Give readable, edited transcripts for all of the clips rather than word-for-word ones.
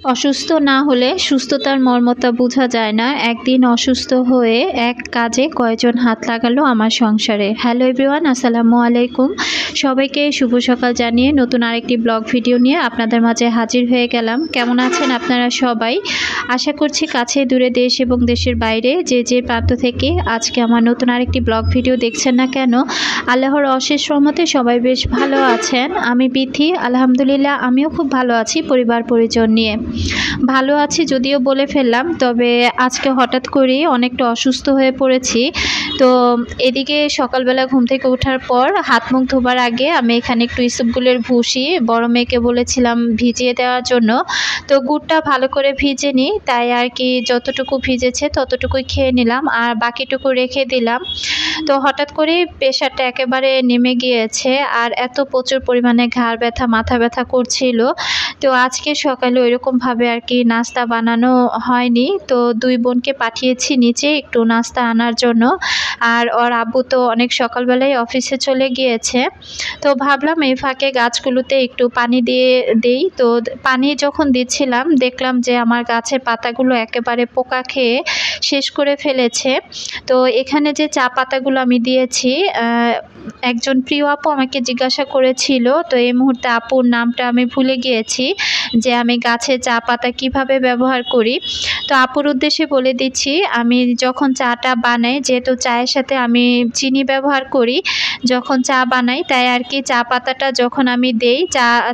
অসুস্থ না হলে সুস্থতার মর্মতা বোঝা যায় না। একদিন অসুস্থ হয়ে এক কাজে কয়জন হাত লাগালো আমার সংসারে। হ্যালো এভরিওয়ান, আসসালামু আলাইকুম। সবাইকে শুভ সকাল জানিয়ে নতুন আরেকটি ব্লগ ভিডিও নিয়ে আপনাদের মাঝে হাজির হয়ে গেলাম। কেমন আছেন আপনারা সবাই? আশা করছি কাছে দূরে, দেশ এবং দেশের বাইরে যে প্রান্ত থেকে আজকে আমার নতুন আরেকটি ব্লগ ভিডিও দেখছেন না কেন, আল্লাহর অশেষ রহমতে সবাই বেশ ভালো আছেন। আমি বিথি, আলহামদুলিল্লাহ আমিও খুব ভালো আছি। পরিবার পরিজন নিয়ে ভালো আছি যদিও বলে ফেললাম, তবে আজকে হঠাৎ করেই অনেকটা অসুস্থ হয়ে পড়েছি। তো এদিকে সকালবেলা ঘুম থেকে ওঠার পর হাত মুখ ধোবার আগে আমি এখানে একটু ইসবগুলের ভুসি বড় মেয়েকে বলেছিলাম ভিজিয়ে দেওয়ার জন্য। তো গুড়টা ভালো করে ভিজে নিই, তাই আর কি যতটুকু ভিজেছে ততটুকুই খেয়ে নিলাম আর বাকিটুকু রেখে দিলাম। তো হঠাৎ করে প্রেশারটা একেবারে নেমে গিয়েছে আর এত প্রচুর পরিমাণে ঘাড় ব্যথা মাথা ব্যথা করছিল। তো আজকে সকালে ওইরকমভাবে আর কি নাস্তা বানানো হয়নি, তো দুই বোনকে পাঠিয়েছি নিচে একটু নাস্তা আনার জন্য। আর ওর আব্বু তো অনেক সকালবেলায় অফিসে চলে গিয়েছে। তো ভাবলাম এই ফাঁকে গাছগুলোতে একটু পানি দিয়ে দেই। তো পানি যখন দিচ্ছিলাম দেখলাম যে আমার গাছের পাতাগুলো একেবারে পোকা খেয়ে শেষ করে ফেলেছে। তো এখানে যে চা পাতাগুলো আমি দিয়েছি, একজন প্রিয় আপু আমাকে জিজ্ঞাসা করেছিল, তো এই মুহূর্তে আপুর নামটা আমি ভুলে গিয়েছি, যে আমি গাছে চা পাতা কীভাবে ব্যবহার করি। তো আপুর উদ্দেশ্যে বলে দিচ্ছি, আমি যখন চাটা বানাই, যেহেতু চায়ের সাথে আমি চিনি ব্যবহার করি যখন চা বানাই, তাই আর কি চা পাতাটা যখন আমি দেই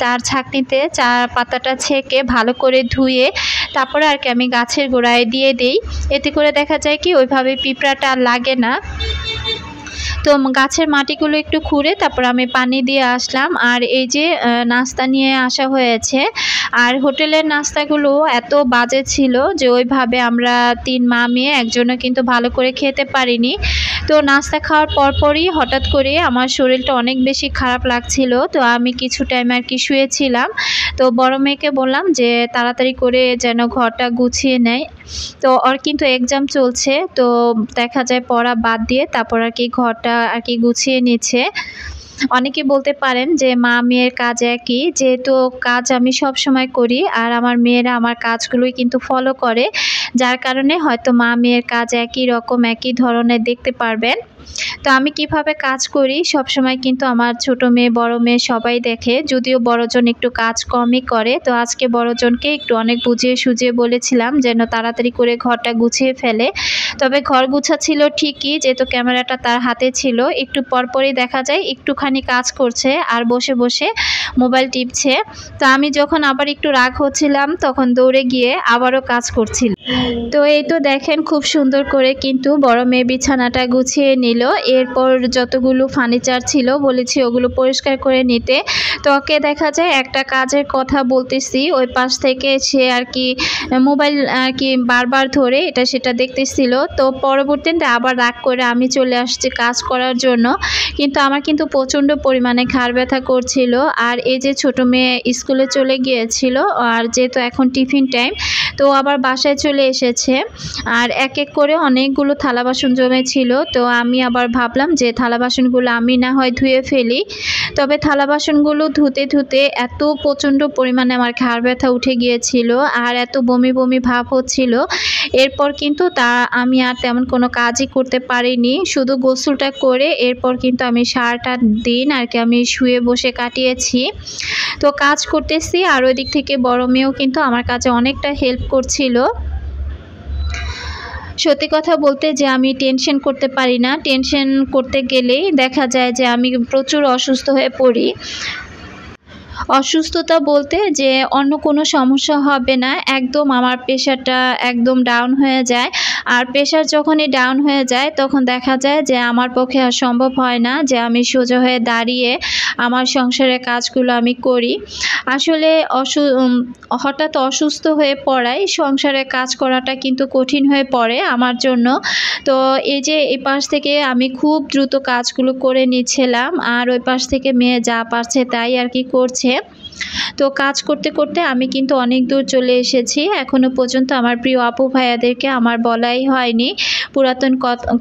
চার ছাঁকনিতে চা পাতাটা ছেঁকে ভালো করে ধুয়ে তারপরে আর কি আমি গাছের গোড়ায় দিয়ে দেই। এতে করে দেখা যায় কি ওইভাবে পিঁপড়াটা লাগে না। তো গাছের মাটিগুলো একটু খুঁড়ে তারপর আমি পানি দিয়ে আসলাম। আর এই যে নাস্তা নিয়ে আসা হয়েছে, আর হোটেলের নাস্তাগুলো এত বাজে ছিল যে ওইভাবে আমরা তিন মা মেয়ে একজনও কিন্তু ভালো করে খেতে পারিনি। তো নাস্তা খাওয়ার পরপরই হঠাৎ করে আমার শরীরটা অনেক বেশি খারাপ লাগছিল। তো আমি কিছু টাইম আর কি শুয়েছিলাম। তো বড় মেয়েকে বললাম যে তাড়াতাড়ি করে যেন ঘরটা গুছিয়ে নেয়। তো ওর কিন্তু এক্সাম চলছে, তো দেখা যায় পড়া বাদ দিয়ে তারপর আর কি ঘরটা আর কি গুছিয়ে নিচ্ছে। অনেকে বলতে পারেন যে মা মেয়ের কাজ একই, যেহেতু কাজ আমি সব সময় করি আর আমার মেয়েরা আমার কাজগুলোই কিন্তু ফলো করে, যার কারণে হয়তো মা মেয়ের কাজ একই রকম একই ধরনের দেখতে পারবেন। তো আমি কিভাবে কাজ করি সব সময় কিন্তু আমার ছোট মেয়ে বড় মেয়ে সবাই দেখে, যদিও বড়জন একটু কাজ কমই করে। তো আজকে বড়জনকে একটু অনেক বুঝিয়ে সুঝিয়ে বলেছিলাম যেন তাড়াতাড়ি করে ঘরটা গুছিয়ে ফেলে। তবে ঘর গুছাচ্ছিল ঠিকই, যেহেতু ক্যামেরাটা তার হাতে ছিল। একটু পরপরই দেখা যায় একটুখানি কাজ করছে আর বসে বসে মোবাইল টিপছে। তো আমি যখন আবার একটু রাগ হচ্ছিলাম তখন দৌড়ে গিয়ে আবারও কাজ করছিল। তো এই তো দেখেন খুব সুন্দর করে কিন্তু বড় মেয়ে বিছানাটা গুছিয়ে নিল। এরপর যতগুলো ফার্নিচার ছিল বলেছি ওগুলো পরিষ্কার করে নিতে। তো ওকে দেখা যায় একটা কাজের কথা বলতেছি, ওই পাশ থেকে সে আর কি মোবাইল আর কি বারবার ধরে এটা সেটা দেখতেছিল। তো পরবর্তীতে আবার রাগ করে আমি চলে আসছি কাজ করার জন্য, কিন্তু আমার কিন্তু প্রচণ্ড পরিমাণে ঘাড় ব্যথা করছিল। আর এই যে ছোট মেয়ে স্কুলে চলে গিয়েছিল, আর যেহেতু এখন টিফিন টাইম, তো আবার বাসায় চলে এসেছে। আর এক এক করে অনেকগুলো থালা বাসন জমেছিল। তো আমি আবার ভাবলাম যে থালা বাসনগুলো আমি না হয় ধুয়ে ফেলি। তবে থালা বাসনগুলো ধুতে ধুতে এত প্রচণ্ড পরিমাণে আমার ঘাড় ব্যথা উঠে গিয়েছিল আর এত বমি বমি ভাব হচ্ছিল। এরপর কিন্তু আমি আর তেমন কোনো কাজই করতে পারিনি, শুধু গোসলটা করে এরপর কিন্তু আমি সারাটা দিন আর কি আমি শুয়ে বসে কাটিয়েছি। তো কাজ করতেছি আর ওই দিক থেকে বড় মেয়েও কিন্তু আমার কাছে অনেকটা হেল্প করছিল। সত্যি কথা বলতে যে আমি টেনশন করতে পারি না, টেনশন করতে গেলেই দেখা যায় যে আমি প্রচুর অসুস্থ হয়ে পড়ি। অসুস্থতা বলতে যে অন্য কোনো সমস্যা হবে না, একদম আমার প্রেশারটা একদম ডাউন হয়ে যায়। আর প্রেশার যখনই ডাউন হয়ে যায় তখন দেখা যায় যে আমার পক্ষে আর সম্ভব হয় না যে আমি সোজা হয়ে দাঁড়িয়ে আমার সংসারের কাজগুলো আমি করি। আসলে হঠাৎ অসুস্থ হয়ে পড়ায় সংসারের কাজ করাটা কিন্তু কঠিন হয়ে পড়ে আমার জন্য। তো এই যে এই পাশ থেকে আমি খুব দ্রুত কাজগুলো করে নিচ্ছিলাম আর ওই পাশ থেকে মেয়ে যা পারছে তাই আর কি করছে। তো কাজ করতে করতে আমি কিন্তু অনেক দূর চলে এসেছি। এখনো পর্যন্ত আমার প্রিয় আপু ভাইয়াদেরকে আমার বলাই হয়নি পুরাতন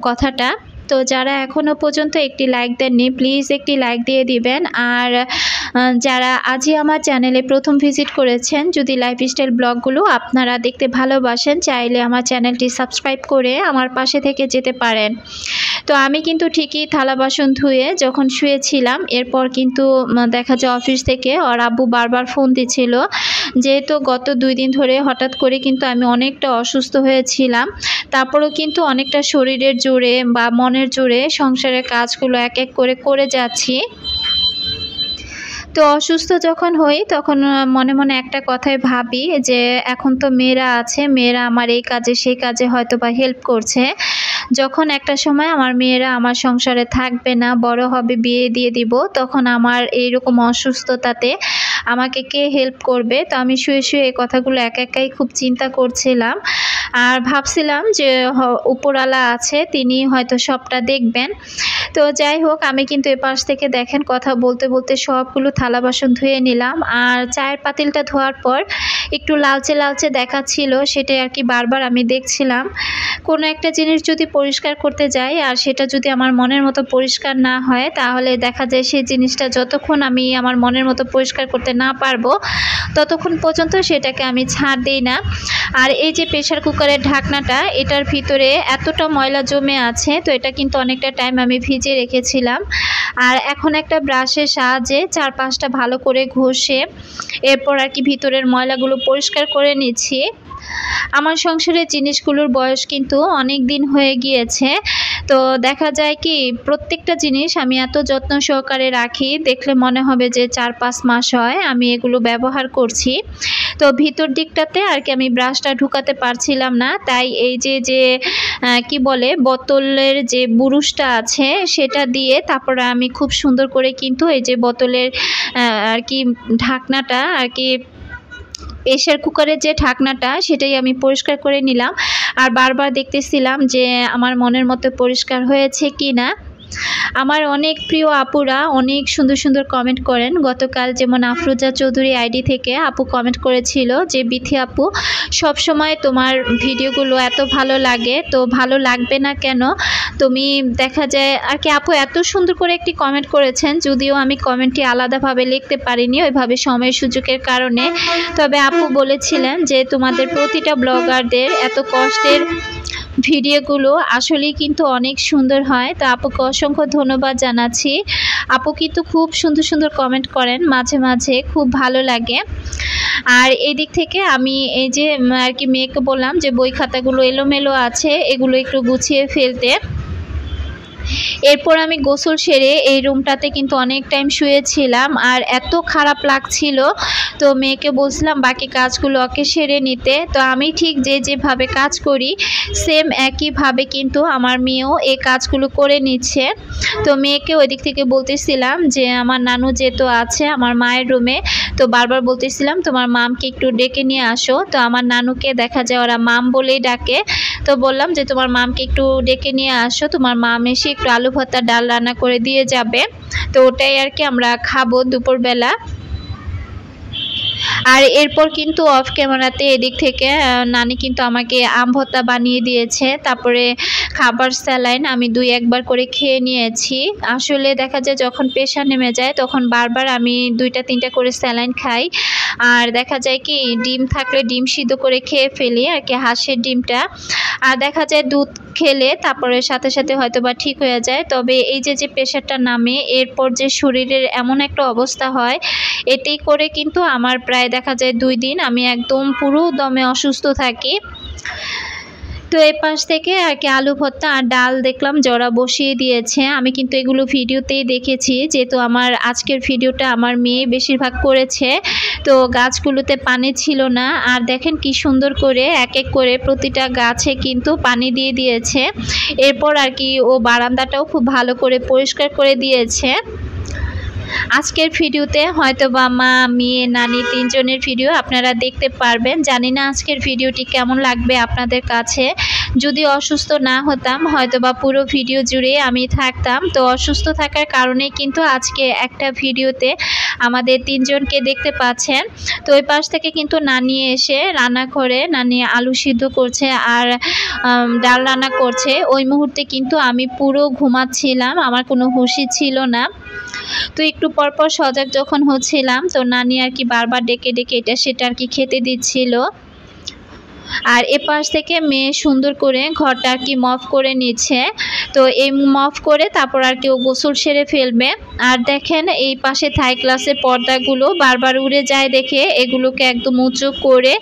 কথাটা। তো যারা এখনও পর্যন্ত একটি লাইক দেননি প্লিজ একটি লাইক দিয়ে দিবেন। আর যারা আজই আমার চ্যানেলে প্রথম ভিজিট করেছেন, যদি লাইফস্টাইল ব্লগগুলো আপনারা দেখতে ভালোবাসেন, চাইলে আমার চ্যানেলটি সাবস্ক্রাইব করে আমার পাশে থেকে যেতে পারেন। তো আমি কিন্তু ঠিকই থালা বাসন ধুয়ে যখন শুয়েছিলাম, এরপর কিন্তু দেখা যায় অফিস থেকে ওর আব্বু বারবার ফোন দিচ্ছিল, যেহেতু গত 2 দিন ধরে হঠাৎ করে কিন্তু আমি অনেকটা অসুস্থ হয়েছিলাম। তারপরেও কিন্তু অনেকটা শরীরের জোরে বা মনের জোরে সংসারের কাজগুলো এক এক করে যাচ্ছি। তো অসুস্থ যখন হই তখন মনে মনে একটা কথাই ভাবি যে এখন তো মেয়েরা আছে, মেয়েরা আমার এই কাজে সেই কাজে হয়তো বা হেল্প করছে। যখন একটা সময় আমার মেয়েরা আমার সংসারে থাকবে না, বড় হবে, বিয়ে দিয়ে দিব, তখন আমার এইরকম অসুস্থতাতে আমাকে কে হেল্প করবে? তো আমি শুয়ে শুয়ে এই কথাগুলো একাই খুব চিন্তা করছিলাম। আর ভাবছিলাম যে উপরওয়ালা আছে, তিনি হয়তো সবটা দেখবেন। তো যাই হোক, আমি কিন্তু এপাশ থেকে দেখেন কথা বলতে বলতে সবগুলো থালা বাসন ধুয়ে নিলাম। আর চায়ের পাতিলটা ধোয়ার পর একটু লালচে লালচে দেখাচ্ছিল, সেটাই আর কি বারবার আমি দেখছিলাম। কোনো একটা জিনিস যদি পরিষ্কার করতে যাই আর সেটা যদি আমার মনের মতো পরিষ্কার না হয়, তাহলে দেখা যায় সেই জিনিসটা যতক্ষণ আমি আমার মনের মতো পরিষ্কার করতে না পারবো ততক্ষণ পর্যন্ত সেটাকে আমি ছাড় দিই না। আর এই যে প্রেশার কুকারের ঢাকনাটা, এটার ভিতরে এতটা ময়লা জমে আছে, তো এটা কিন্তু অনেকটা টাইম আমি ভিজিয়ে রেখেছিলাম। আর এখন একটা ব্রাশের সাহায্যে 4-5টা ভালো করে ঘষে এরপর আর কি ভিতরের ময়লাগুলো পরিষ্কার করে নিচ্ছি। আমার সংসারের জিনিসগুলোর বয়স কিন্তু অনেক দিন হয়ে গিয়েছে, তো দেখা যায় কি প্রত্যেকটা জিনিস আমি এত যত্ন সহকারে রাখি, দেখলে মনে হবে যে 4-5 মাস হয় আমি এগুলো ব্যবহার করছি। তো ভিতর দিকটাতে আর কি আমি ব্রাশটা ঢুকাতে পারছিলাম না, তাই এই যে কি বলে বোতলের যে বুরুশটা আছে সেটা দিয়ে তারপরে আমি খুব সুন্দর করে কিন্তু এই যে বোতলের আর কি ঢাকনাটা আর কি প্রেশার কুকারের যে ঢাকনাটা সেটাই আমি পরিষ্কার করে নিলাম। আর বারবার দেখতেছিলাম যে আমার মনের মতো পরিষ্কার হয়েছে কি না। আমার অনেক প্রিয় আপুরা অনেক সুন্দর সুন্দর কমেন্ট করেন। গতকাল যেমন আফরোজা চৌধুরী আইডি থেকে আপু কমেন্ট করেছিল যে বিথি আপু, সব সময় তোমার ভিডিওগুলো এত ভালো লাগে, তো ভালো লাগবে না কেন? তুমি দেখা যায় আর কি আপু এত সুন্দর করে একটি কমেন্ট করেছেন, যদিও আমি কমেন্টটি আলাদাভাবে লিখতে পারিনি ওইভাবে সময় সুযোগের কারণে। তবে আপু বলেছিলেন যে তোমাদের প্রতিটা ব্লগারদের এত কষ্টের ভিডিওগুলো আসলেই কিন্তু অনেক সুন্দর হয়। তো আপুকে অসংখ্য ধন্যবাদ জানাচ্ছি। আপু কিন্তু খুব সুন্দর সুন্দর কমেন্ট করেন মাঝে মাঝে, খুব ভালো লাগে। আর এই দিক থেকে আমি এই যে আর কি মেয়েকে বললাম যে বই খাতাগুলো এলোমেলো আছে, এগুলো একটু গুছিয়ে ফেলতে। এরপর আমি গোসল সেরে এই রুমটাতে কিন্তু অনেক টাইম শুয়েছিলাম আর এত খারাপ লাগছিল, তো মেয়েকে বলছিলাম বাকি কাজগুলো ওকে সেরে নিতে। তো আমি ঠিক যেভাবে কাজ করি সেম একইভাবে কিন্তু আমার মেয়েও এই কাজগুলো করে নিচ্ছে। তো মেয়েকে ওই দিক থেকে বলতেছিলাম যে আমার নানু যেহেতু আছে আমার মায়ের রুমে, তো বারবার বলতেছিলাম তোমার মামকে একটু ডেকে নিয়ে আসো। তো আমার নানুকে দেখা যায় ওরা মাম বলেই ডাকে, তো বললাম যে তোমার মামকে একটু ডেকে নিয়ে আসো, তোমার মাম এসে একটু আলু ভর্তা ডাল রান্না করে দিয়ে যাবে। তো ওটাই আর কি আমরা খাবো দুপুরবেলা। আর এরপর কিন্তু অফ ক্যামেরাতে এদিক থেকে নানি কিন্তু আমাকে আম ভর্তা বানিয়ে দিয়েছে, তারপরে খাবার স্যালাইন আমি 2-1 বার করে খেয়ে নিয়েছি। আসলে দেখা যায় যখন প্রেশার নেমে যায় তখন বারবার আমি 2-3টা করে স্যালাইন খাই। আর দেখা যায় কি ডিম থাকলে ডিম সিদ্ধ করে খেয়ে ফেলি আর কি, হাঁসের ডিমটা। আর দেখা যায় দুধ খেলে তারপরে সাথে সাথে হয়তো বা ঠিক হয়ে যায়। তবে এই যে প্রেশারটা নামে এরপর যে শরীরের এমন একটা অবস্থা হয়, এতেই করে কিন্তু আমার প্রায় দেখা যায় 2 দিন আমি একদম পুরো দমে অসুস্থ থাকি। তো এই পাশ থেকে আর কি আলু ভর্তা আর ডাল দেখলাম জরা বসিয়ে দিয়েছে। আমি কিন্তু এগুলো ভিডিওতেই দেখেছি, যেহেতু আমার আজকের ভিডিওটা আমার মেয়ে বেশিরভাগ করেছে। তো গাছগুলোতে পানি ছিল না, আর দেখেন কি সুন্দর করে এক এক করে প্রতিটা গাছে কিন্তু পানি দিয়ে দিয়েছে। এরপর আর কি ও বারান্দাটাও খুব ভালো করে পরিষ্কার করে দিয়েছে। আজকের ভিডিওতে হয়তো বা মা, মেয়ে, নানি 3 জনের ভিডিও আপনারা দেখতে পারবেন। জানি না আজকের ভিডিওটি কেমন লাগবে আপনাদের কাছে। যদি অসুস্থ না হতাম হয়তো বা পুরো ভিডিও জুড়ে আমি থাকতাম। তো অসুস্থ থাকার কারণে কিন্তু আজকে একটা ভিডিওতে আমাদের তিনজনকে দেখতে পাচ্ছেন। তো ওই পাশ থেকে কিন্তু নানি এসে রান্নাঘরে নানি আলু সিদ্ধ করছে আর ডাল রান্না করছে। ওই মুহূর্তে কিন্তু আমি পুরো ঘুমাচ্ছিলাম, আমার কোনো হুঁশই ছিল না। তো একটু পরপর সজাগ যখন হচ্ছিলাম তো নানি আর কি বারবার ডেকে ডেকে এটা সেটা আর কি খেতে দিচ্ছিল। আর এপাশ থেকে মেয়ে সুন্দর করে ঘরটা আর কি মফ করে নিচ্ছে। তো এই মফ করে তারপর আর কি ও গোসল সেরে ফেলবে। আর দেখেন এই পাশে থাই গ্লাসের পর্দাগুলো বারবার উড়ে যায় দেখে এগুলোকে একদম উঁচু করে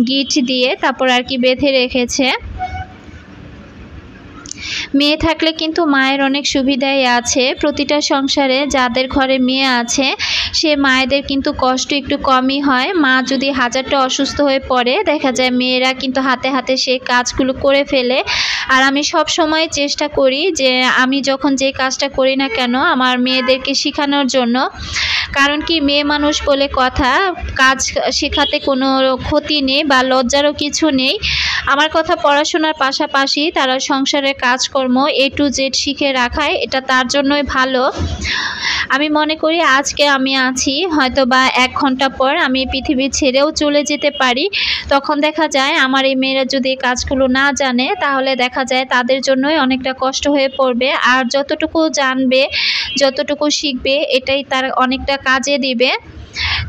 গিট দিয়ে তারপর আর কি বেঁধে রেখেছে। মেয়ে থাকলে কিন্তু মায়ের অনেক সুবিধাই আছে। প্রতিটা সংসারে যাদের ঘরে মেয়ে আছে সে মায়েদের কিন্তু কষ্ট একটু কমই হয়। মা যদি হাজারটা অসুস্থ হয়ে পড়ে দেখা যায় মেয়েরা কিন্তু হাতে হাতে সেই কাজগুলো করে ফেলে। আর আমি সব সময় চেষ্টা করি যে আমি যখন যে কাজটা করি না কেন আমার মেয়েদেরকে শেখানোর জন্য। কারণ কি মেয়ে মানুষ বলে কথা, কাজ শেখাতে কোনো ক্ষতি নেই বা লজ্জারও কিছু নেই। আমার কথা পড়াশোনার পাশাপাশি তারা সংসারের কাজকর্ম A to Z শিখে রাখায় এটা তার জন্যই ভালো। আমি মনে করি আজকে আমি আছি হয়তো বা 1 ঘন্টা পর আমি পৃথিবী ছেড়েও চলে যেতে পারি। তখন দেখা যায় আমার এই মেয়েরা যদি এই কাজগুলো না জানে তাহলে দেখা যায় তাদের জন্যই অনেকটা কষ্ট হয়ে পড়বে। আর যতটুকু জানবে যতটুকু শিখবে এটাই তার অনেকটা কাজে দিবে।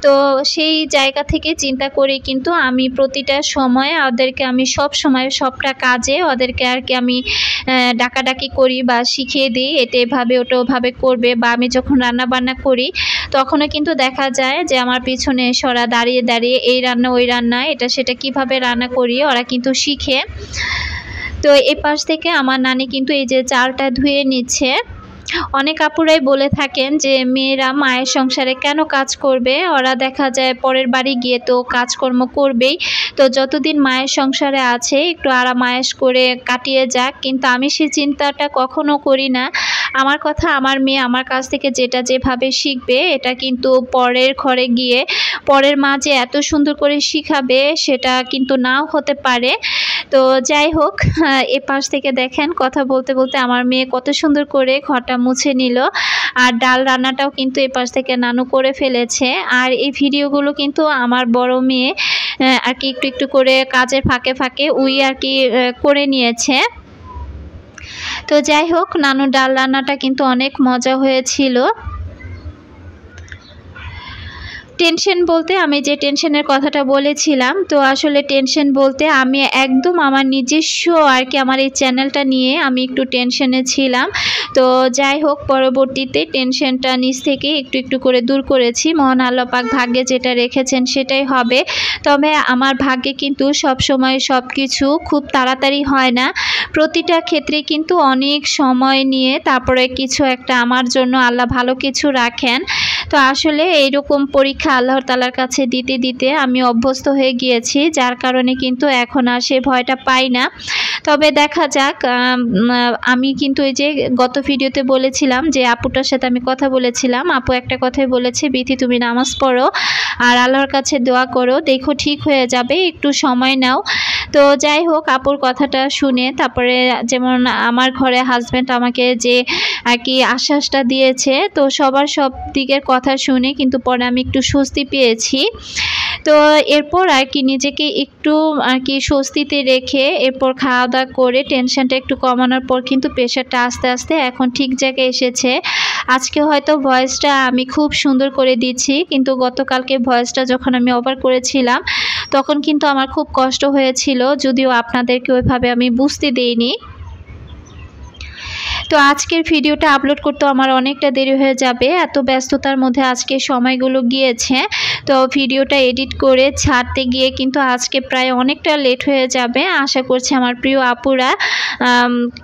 তো সেই জায়গা থেকে চিন্তা করে কিন্তু আমি প্রতিটা সময় ওদেরকে আমি সব সময় সবটা কাজে ওদেরকে আর কি আমি ডাকাডাকি করি বা শিখিয়ে দিই এটা এভাবে ওটা ওভাবে করবে। বা আমি যখন রান্না বান্না করি তখনও কিন্তু দেখা যায় যে আমার পিছনে এসে ওরা দাঁড়িয়ে দাঁড়িয়ে এই রান্না ওই রান্না এটা সেটা কিভাবে রান্না করি ওরা কিন্তু শিখে। তো এই পাশ থেকে আমার নানি কিন্তু এই যে চালটা ধুয়ে নিচ্ছে। অনেক আপুরাই বলে থাকেন যে মেয়েরা মায়ের সংসারে কেন কাজ করবে, ওরা দেখা যায় পরের বাড়ি গিয়ে তো কাজকর্ম করবেই। তো যতদিন মায়ের সংসারে আছে একটু আরাম আয়েশ করে কাটিয়ে যাক। কিন্তু আমি সেই চিন্তাটা কখনো করি না। আমার কথা আমার মেয়ে আমার কাছ থেকে যেটা যেভাবে শিখবে এটা কিন্তু পরের ঘরে গিয়ে পরের মা যে এত সুন্দর করে শিখাবে সেটা কিন্তু নাও হতে পারে। তো যাই হোক এ পাশ থেকে দেখেন কথা বলতে বলতে আমার মেয়ে কত সুন্দর করে ঘরটা মুছে নিল। আর ডাল রান্নাটাও কিন্তু এ পাশ থেকে নানু করে ফেলেছে। আর এই ভিডিওগুলো কিন্তু আমার বড় মেয়ে আর কি একটু একটু করে কাজের ফাঁকে ফাঁকে আর কি করে নিয়েছে। তো যাই হোক নানু ডাল রান্নাটা কিন্তু অনেক মজা হয়েছিল। টেনশন বলতে আমি যে টেনশনের কথাটা বলেছিলাম তো আসলে টেনশন বলতে আমি একদম আমার নিজস্ব আর কি আমার এই চ্যানেলটা নিয়ে আমি একটু টেনশনে ছিলাম। তো যাই হোক পরবর্তীতে টেনশনটা নিজ থেকে একটু একটু করে দূর করেছি। মহান আল্লাহ পাক ভাগ্যে যেটা রেখেছেন সেটাই হবে। তবে আমার ভাগ্যে কিন্তু সব সময় সব কিছু খুব তাড়াতাড়ি হয় না। প্রতিটা ক্ষেত্রে কিন্তু অনেক সময় নিয়ে তারপরে কিছু একটা আমার জন্য আল্লাহ ভালো কিছু রাখেন। তো আসলে এইরকম পরীক্ষা আল্লাহর তাআলার কাছে দিতে দিতে আমি অভ্যস্ত হয়ে গিয়েছি, যার কারণে কিন্তু এখন আর সে ভয়টা পাই না। তবে দেখা যাক। আমি কিন্তু এই যে গত ভিডিওতে বলেছিলাম যে আপুটার সাথে আমি কথা বলেছিলাম, আপু একটা কথাই বলেছে বিথি তুমি নামাজ পড়ো আর আল্লাহর কাছে দোয়া করো, দেখো ঠিক হয়ে যাবে, একটু সময় নাও। তো যাই হোক আপুর কথাটা শুনে তারপরে যেমন আমার ঘরে হাজব্যান্ড আমাকে যে আর কি আশ্বাসটা দিয়েছে তো সবার সব দিকের কথা শুনে কিন্তু পরে আমি একটু স্বস্তি পেয়েছি। তো এরপর আর কি নিজেকে একটু আর কি স্বস্তিতে রেখে এরপর খাওয়া দাওয়া করে টেনশনটা একটু কমানোর পর কিন্তু প্রেশারটা আস্তে আস্তে এখন ঠিক জায়গায় এসেছে। আজকে হয়তো ভয়েসটা আমি খুব সুন্দর করে দিচ্ছি কিন্তু গতকালকে ভয়েসটা যখন আমি ওভার করেছিলাম তখন কিন্তু আমার খুব কষ্ট হয়েছিল, যদিও আপনাদেরকে ওইভাবে আমি বুঝতে দিইনি। তো আজকের ভিডিওটা আপলোড করতে আমার অনেকটা দেরি হয়ে যাবে, এত ব্যস্ততার মধ্যে আজকে সময়গুলো গিয়েছে। তো ভিডিওটা এডিট করে ছাড়তে গিয়ে কিন্তু আজকে প্রায় অনেকটা লেট হয়ে যাবে। আশা করছি আমার প্রিয় আপুরা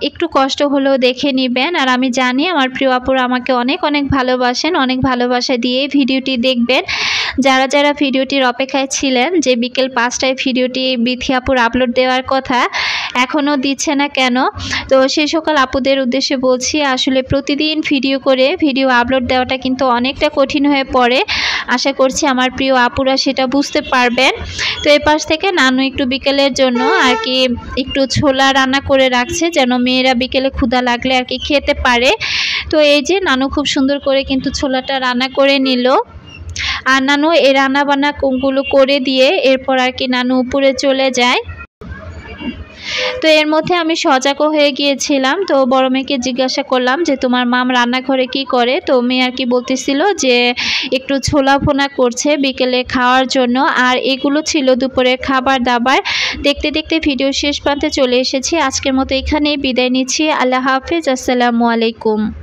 একটু কষ্ট হলেও দেখে নেবেন। আর আমি জানি আমার প্রিয় আপুরা আমাকে অনেক অনেক ভালোবাসেন, অনেক ভালোবাসা দিয়ে ভিডিওটি দেখবেন। যারা যারা ভিডিওটির অপেক্ষায় ছিলেন যে বিকেল 5টায় ভিডিওটি বিথি আপুর আপলোড দেওয়ার কথা, এখনও দিচ্ছে না কেন? তো সেই সকল আপুদের উদ্দেশ্যে বলছি, আসলে প্রতিদিন ভিডিও আপলোড দেওয়াটা কিন্তু অনেকটা কঠিন হয়ে পড়ে। আশা করছি আমার প্রিয় আপুরা সেটা বুঝতে পারবেন। তো এই পাশ থেকে নানু একটু বিকেলের জন্য আর কি একটু ছোলা রান্না করে রাখছে, যেন মেয়েরা বিকেলে ক্ষুধা লাগলে আর কি খেতে পারে। তো এই যে নানু খুব সুন্দর করে কিন্তু ছোলাটা রান্না করে নিল। আর নানু এই রান্না বান্না গুলো করে দিয়ে এরপর আর কি নানু উপরে চলে যায়। তো এর মধ্যে আমি সজাগও হয়ে গিয়েছিলাম। তো বড় মেয়েকে জিজ্ঞাসা করলাম যে তোমার মাম রান্নাঘরে কি করে? তো মেয়ে আর কি বলতেছিল যে একটু ছোলা ভোনা করছে বিকেলে খাওয়ার জন্য। আর এগুলো ছিল দুপুরের খাবার দাবার। দেখতে দেখতে ভিডিও শেষ প্রান্তে চলে এসেছি। আজকের মতো এখানেই বিদায় নিচ্ছি। আল্লাহ হাফেজ, আসসালামু আলাইকুম।